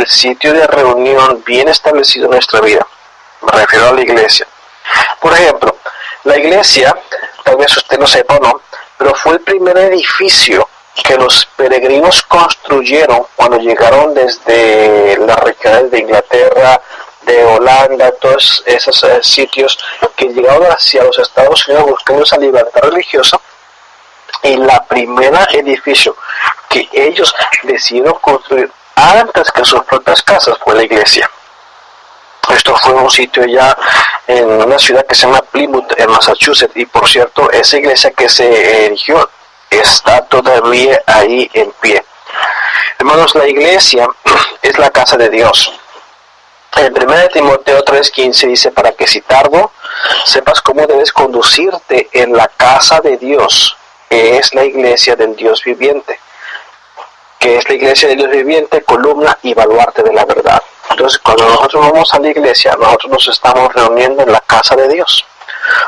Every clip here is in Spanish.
el sitio de reunión bien establecido en nuestra vida. Me refiero a la iglesia. Por ejemplo, la iglesia, tal vez usted no sepa o no, pero fue el primer edificio que los peregrinos construyeron cuando llegaron desde las regiones de Inglaterra, de Holanda, todos esos sitios que llegaron hacia los Estados Unidos buscando esa libertad religiosa. Y la primera edificio que ellos decidieron construir antes que sus propias casas fue la iglesia. Esto fue un sitio ya en una ciudad que se llama Plymouth, en Massachusetts, y por cierto, esa iglesia que se erigió está todavía ahí en pie. Hermanos, la iglesia es la casa de Dios. En 1 Timoteo 3:15 dice, para que si tardo, sepas cómo debes conducirte en la casa de Dios, que es la iglesia del Dios viviente. Que es la iglesia del Dios viviente, columna y baluarte de la verdad. Entonces, cuando nosotros vamos a la iglesia, nosotros nos estamos reuniendo en la casa de Dios.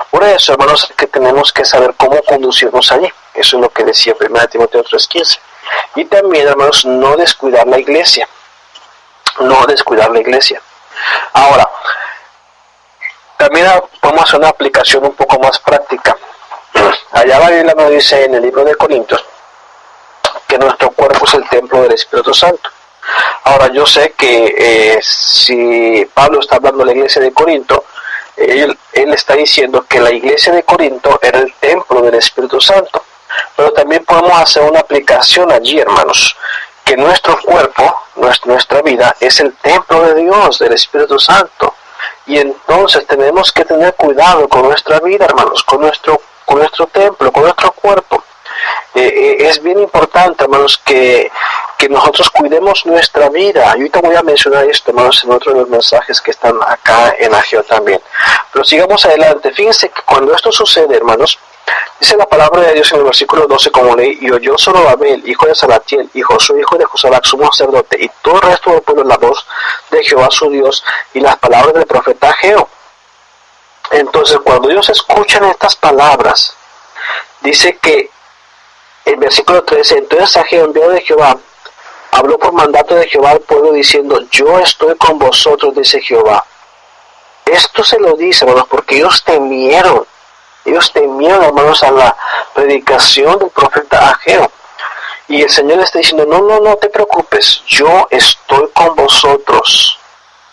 Por eso, hermanos, es que tenemos que saber cómo conducirnos allí. Eso es lo que decía 1 Timoteo 3:15. Y también, hermanos, no descuidar la iglesia. No descuidar la iglesia. Ahora, también podemos hacer una aplicación un poco más práctica. Allá la Biblia nos dice en el libro de Corintios que nuestro cuerpo es el templo del Espíritu Santo. Ahora, yo sé que si Pablo está hablando de la iglesia de Corinto, él está diciendo que la iglesia de Corinto era el templo del Espíritu Santo. Pero también podemos hacer una aplicación allí, hermanos, que nuestro cuerpo, nuestra vida, es el templo de Dios, del Espíritu Santo. Y entonces tenemos que tener cuidado con nuestra vida, hermanos, con nuestro templo, con nuestro cuerpo. Es bien importante, hermanos, que nosotros cuidemos nuestra vida. Y ahorita voy a mencionar esto, hermanos, en otro de los mensajes que están acá en Ageo también. Pero sigamos adelante. Fíjense que cuando esto sucede, hermanos, dice la palabra de Dios en el versículo 12, como leí, y oyó Zorobabel, hijo de Salatiel, y Josué, hijo de Josadac, sumo sacerdote, y todo el resto del pueblo, la voz de Jehová su Dios, y las palabras del profeta Ageo. Entonces, cuando ellos escuchan estas palabras, dice que el versículo 13, entonces Ageo, enviado de Jehová, habló por mandato de Jehová al pueblo diciendo, yo estoy con vosotros, dice Jehová. Esto se lo dice, hermanos, porque ellos temieron, hermanos, a la predicación del profeta Ageo. Y el Señor está diciendo, no te preocupes, yo estoy con vosotros.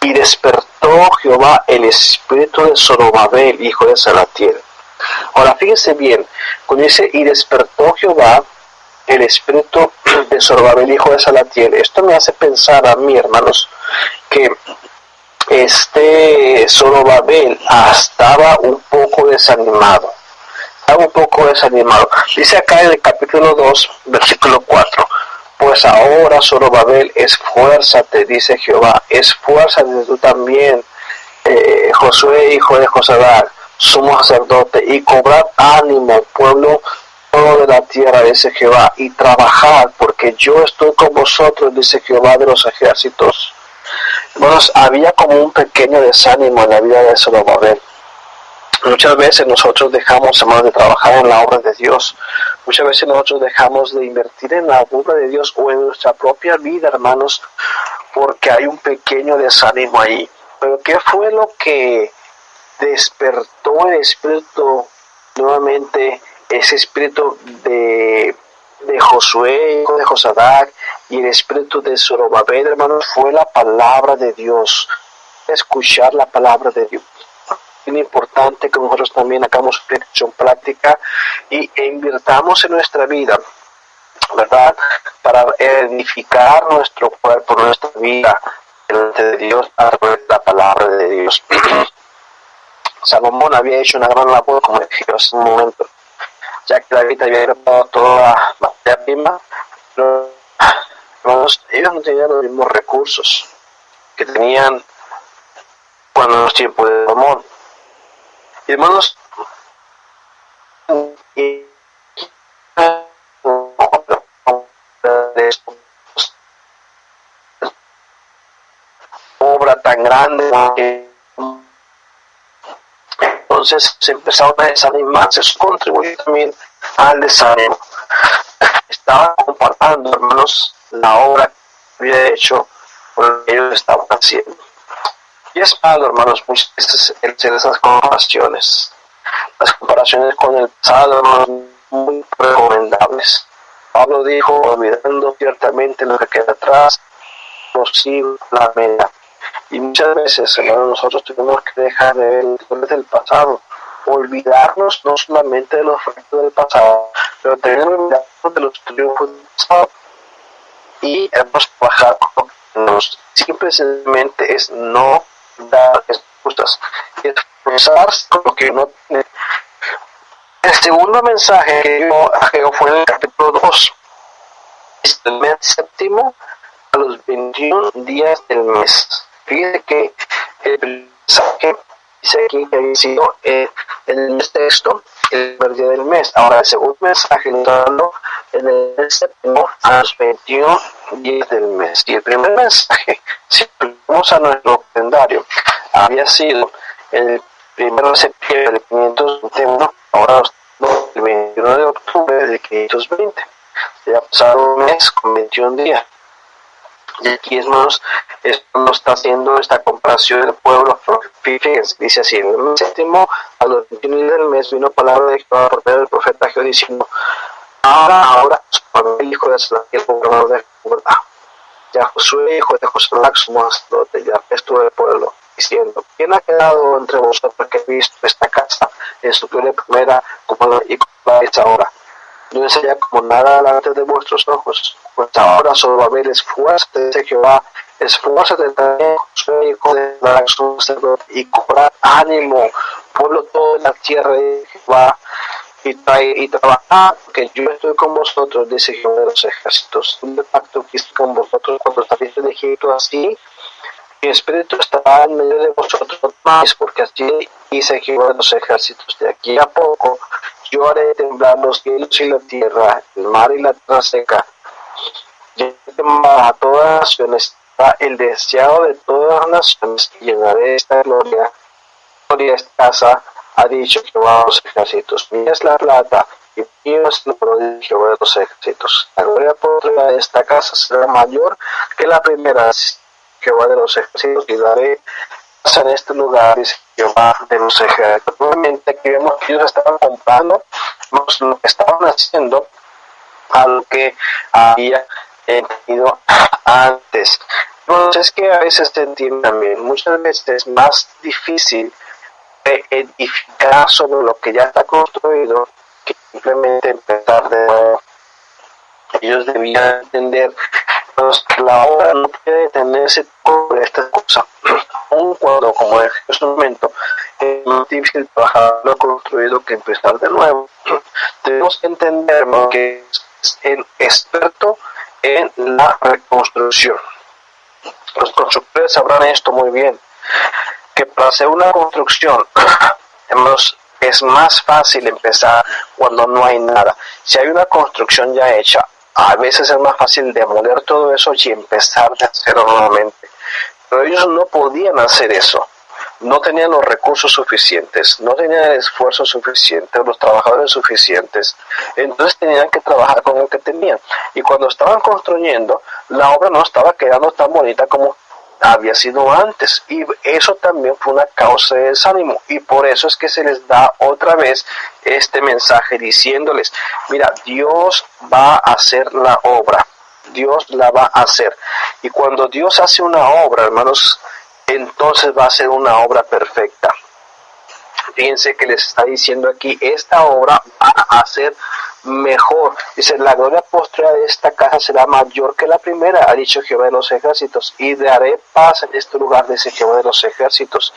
Y despertó Jehová el espíritu de Zorobabel, hijo de Salatiel. Ahora fíjense bien, cuando dice, y despertó Jehová el espíritu de Zorobabel, hijo de Salatiel, esto me hace pensar a mí, hermanos, que Zorobabel estaba un poco desanimado. Dice acá en el capítulo 2, versículo 4, pues ahora Zorobabel, esfuérzate, dice Jehová, esfuérzate tú también, Josué, hijo de Josadac, sumo sacerdote, y cobrad ánimo, pueblo todo de la tierra, dice Jehová, y trabajad, porque yo estoy con vosotros, dice Jehová de los ejércitos. Hermanos, había como un pequeño desánimo en la vida de Zorobabel. Muchas veces nosotros dejamos, hermanos, de trabajar en la obra de Dios. Muchas veces nosotros dejamos de invertir en la obra de Dios o en nuestra propia vida, hermanos, porque hay un pequeño desánimo ahí. Pero ¿qué fue lo que despertó el espíritu nuevamente? Ese espíritu de Josué, hijo de Josadac, y el espíritu de Zorobabel, hermanos, fue la palabra de Dios. Escuchar la palabra de Dios. Es importante que nosotros también hagamos aplicación práctica e invirtamos en nuestra vida, ¿verdad? Para edificar nuestro cuerpo, nuestra vida delante de Dios a través de la palabra de Dios. Salomón había hecho una gran labor, como dije hace un momento, ya que David había preparado toda la materia prima, pero hermanos, ellos no tenían los mismos recursos que tenían cuando en los tiempos de Salomón. Y hermanos, obra tan grande, entonces se empezaron a desanimarse. Eso contribuyó también al desánimo. Estaba compartiendo, hermanos, la obra que había hecho por lo que ellos estaban haciendo. Y es malo, hermanos, muchas veces el hacer esas comparaciones. Las comparaciones con el pasado, hermanos, muy recomendables. Pablo dijo, olvidando ciertamente lo que queda atrás, prosigo la meta. Y muchas veces, hermanos, nosotros tenemos que dejar de ver el del pasado, olvidarnos no solamente de los fracasos del pasado, pero también olvidarnos de los triunfos del pasado. Y hemos trabajado con nos simplemente es no dar excusas, esforzarse con lo que no tiene. El segundo mensaje que yo fue en el capítulo 2, es el mes séptimo a los 21 días del mes. Fíjense que el mensaje dice aquí que había sido el texto, el primer día del mes. Ahora el segundo mensaje está dando en el mes séptimo a los 21 días del mes. Y el primer mensaje, si vamos a nuestro calendario, había sido el 1 de septiembre de 521, ahora el 21 de octubre de 520. Ya pasaron un mes con 21 días. Y aquí, hermanos, esto nos está haciendo esta comparación del pueblo. Fíjense, dice así: en el mes séptimo, a los 21 días del mes, vino palabra de Jehová por medio del profeta Jehová diciendo: ahora, el hijo de Salatiel, gobernador de Judá, ya Josué, hijo de Josalac, su sacerdote, ya resto del pueblo, diciendo: ¿quién ha quedado entre vosotros que ha visto esta casa en su gloria primera como la es ahora? ¿No es allá como nada delante de vuestros ojos? Pues ahora, Zorobabel, esfuérzate, dice Jehová, esfuérzate también, Josué, hijo de Josalac, su sacerdote, y cobrad ánimo, pueblo todo en la tierra de Jehová, y trabajad, porque yo estoy con vosotros, dice Jehová de los ejércitos. Un pacto que hice con vosotros cuando saliste de Egipto, así mi espíritu estará en medio de vosotros más, porque así dice Jehová de los ejércitos. De aquí a poco yo haré temblar los cielos y la tierra, el mar y la tierra seca. Yo temblaré a todas las naciones, el deseado de todas las naciones, y llenaré esta gloria esta casa, ha dicho Jehová de los ejércitos. Mía es la plata y mío es el oro, de Jehová de los ejércitos. La gloria postrera de esta casa será mayor que la primera, Jehová de los ejércitos, y daré en este lugar, dice Jehová de los ejércitos. Nuevamente aquí vemos que ellos estaban comprando lo que estaban haciendo a lo que había tenido antes. Entonces es que a veces se entiende también, muchas veces es más difícil edificar sobre lo que ya está construido que simplemente empezar de nuevo. Ellos debían entender que la obra no puede detenerse por esta cosa, aun cuando, como dije en un momento, es más difícil trabajar lo construido que empezar de nuevo. Tenemos que entender que es el experto en la reconstrucción. Los constructores sabrán esto muy bien, que para hacer una construcción es más fácil empezar cuando no hay nada. Si hay una construcción ya hecha, a veces es más fácil demoler todo eso y empezar de cero nuevamente. Pero ellos no podían hacer eso. No tenían los recursos suficientes, no tenían el esfuerzo suficiente, los trabajadores suficientes. Entonces tenían que trabajar con lo que tenían. Y cuando estaban construyendo, la obra no estaba quedando tan bonita como había sido antes, y eso también fue una causa de desánimo, y por eso es que se les da otra vez este mensaje diciéndoles: mira, Dios va a hacer la obra, Dios la va a hacer, y cuando Dios hace una obra, hermanos, entonces va a ser una obra perfecta. Fíjense que les está diciendo aquí: esta obra va a ser mejor. Dice: la gloria postrera de esta casa será mayor que la primera, ha dicho Jehová de los ejércitos, y daré paz en este lugar, dice Jehová de los ejércitos.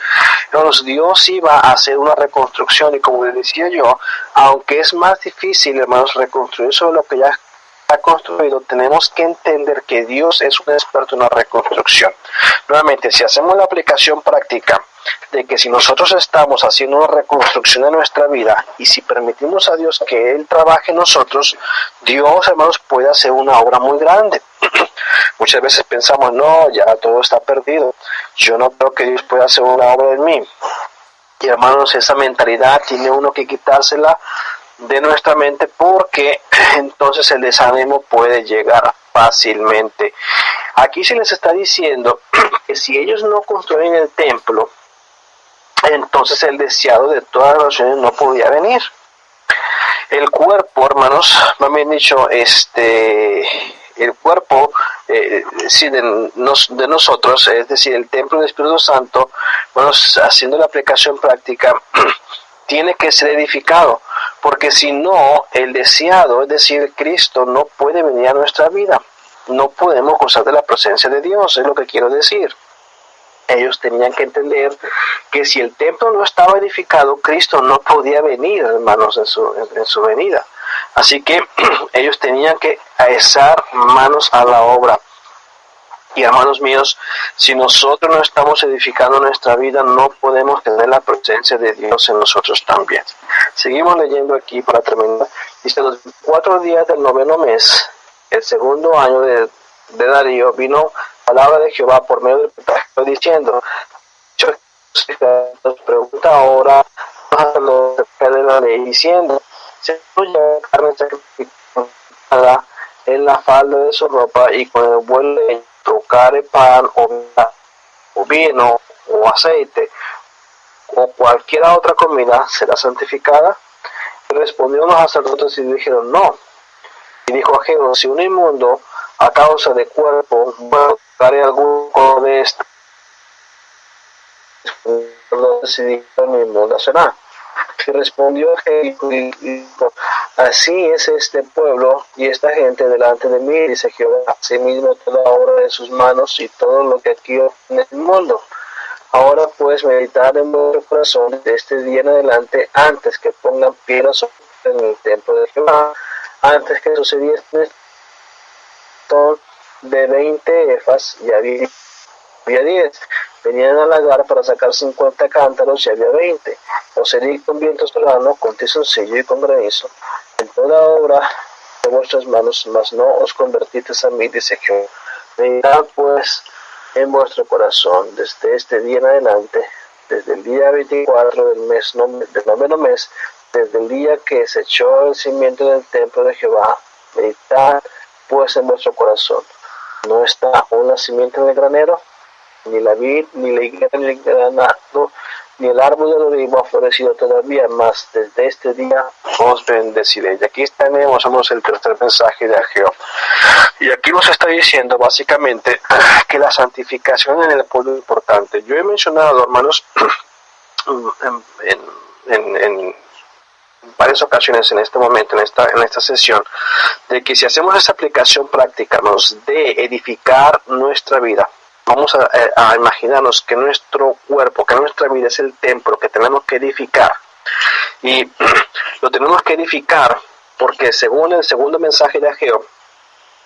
Entonces Dios iba a hacer una reconstrucción, y como les decía yo, aunque es más difícil, hermanos, reconstruir sobre lo que ya está construido, tenemos que entender que Dios es un experto en la reconstrucción. Nuevamente, si hacemos la aplicación práctica de que si nosotros estamos haciendo una reconstrucción de nuestra vida y si permitimos a Dios que Él trabaje en nosotros, Dios, hermanos, puede hacer una obra muy grande. Muchas veces pensamos: no, ya todo está perdido, yo no creo que Dios pueda hacer una obra en mí. Y, hermanos, esa mentalidad tiene uno que quitársela de nuestra mente, porque entonces el desánimo puede llegar. fácilmente. Aquí se les está diciendo que si ellos no construyen el templo, entonces el deseado de todas las naciones no podía venir. El cuerpo, hermanos, más bien dicho, el cuerpo sí, de nosotros, es decir, el templo del Espíritu Santo, bueno, haciendo la aplicación práctica, tiene que ser edificado, porque si no, el deseado, es decir, Cristo, no puede venir a nuestra vida. No podemos gozar de la presencia de Dios, es lo que quiero decir. Ellos tenían que entender que si el templo no estaba edificado, Cristo no podía venir, hermanos, en su venida. Así que ellos tenían que alzar manos a la obra. Y hermanos míos, si nosotros no estamos edificando nuestra vida, no podemos tener la presencia de Dios en nosotros también. Seguimos leyendo aquí para terminar. Dice, los 4 días del 9º mes, el 2º año de Darío, vino palabra de Jehová por medio del profeta diciendo, nos pregunta ahora a los de la ley diciendo, se lleva carne sacrificada en la falda de su ropa y con el vuelo de trucar pan o vino o aceite o cualquier otra comida será santificada. Y respondió los sacerdotes y dijeron no. Y dijo Jehová, si un inmundo a causa de cuerpo, bueno, daré alguno de estos, decidieron inmunda será. Y respondió Jehová y dijo, así es este pueblo y esta gente delante de mí, dice Jehová, así mismo toda obra de sus manos y todo lo que aquí en el mundo. Ahora pues meditad en vuestro corazón de este día en adelante, antes que pongan piedras en el templo de Jehová, antes que sucediese de 20 efas y había 10. Venían al lagar para sacar 50 cántaros y había 20. Os herí con viento solano, con tizoncillo y con granizo, en toda obra de vuestras manos, mas no os convertisteis a mí, dice Jehová. Meditad pues en vuestro corazón desde este día en adelante, desde el día 24 del 9º mes, desde el día que se echó el cimiento del templo de Jehová. Meditad pues en vuestro corazón. No está un nacimiento en el granero, ni la vid, ni la higuera, ni el granado, ni el árbol del olivo ha florecido todavía, más desde este día os bendeciré. Y aquí tenemos el tercer mensaje de Ageo. Y aquí nos está diciendo básicamente que la santificación en el pueblo es importante. Yo he mencionado, hermanos, en varias ocasiones en este momento, en esta sesión, de que si hacemos esa aplicación práctica, de edificar nuestra vida, vamos a imaginarnos que nuestro cuerpo, que nuestra vida es el templo que tenemos que edificar. Y lo tenemos que edificar porque según el segundo mensaje de Ageo,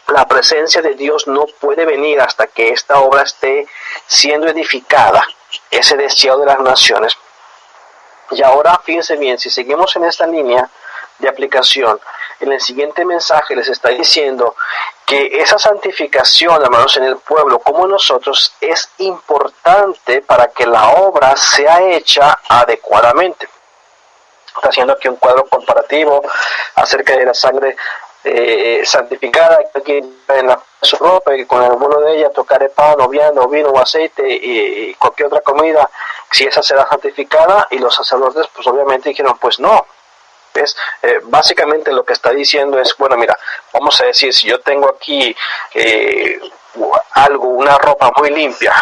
la presencia de Dios no puede venir hasta que esta obra esté siendo edificada, ese deseo de las naciones. Y ahora fíjense bien, si seguimos en esta línea de aplicación, en el siguiente mensaje les está diciendo que esa santificación, hermanos, en el pueblo como nosotros es importante para que la obra sea hecha adecuadamente. Está haciendo aquí un cuadro comparativo acerca de la sangre santificada que en la su ropa y con el vuelo de ella tocar el pan o vino o aceite y cualquier otra comida, si esa será santificada. Y los sacerdotes pues obviamente dijeron pues no. ¿Ves? Básicamente lo que está diciendo es, bueno, mira, vamos a decir, si yo tengo aquí una ropa muy limpia,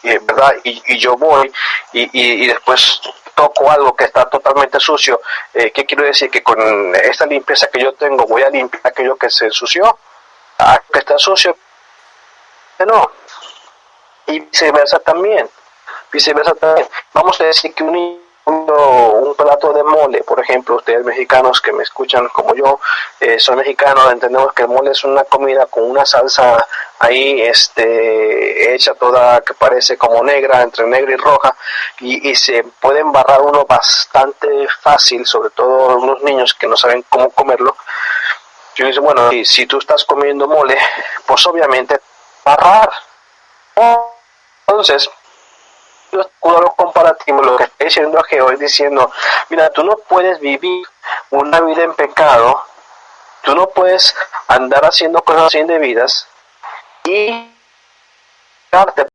¿verdad? Y yo voy y después toco algo que está totalmente sucio, ¿qué quiero decir? Que con esta limpieza que yo tengo voy a limpiar aquello que se ensució, que está sucio, no. Y viceversa también. Vamos a decir que un plato de mole, por ejemplo, ustedes mexicanos que me escuchan como yo, son mexicanos, entendemos que el mole es una comida con una salsa ahí hecha toda que parece como negra, entre negra y roja, y se puede embarrar uno bastante fácil, sobre todo unos niños que no saben cómo comerlo. Yo digo, bueno, si tú estás comiendo mole, pues obviamente embarrar. Entonces, los comparativos, lo que está diciendo Ageo es diciendo, mira, tú no puedes vivir una vida en pecado Tú no puedes andar haciendo cosas indebidas y darte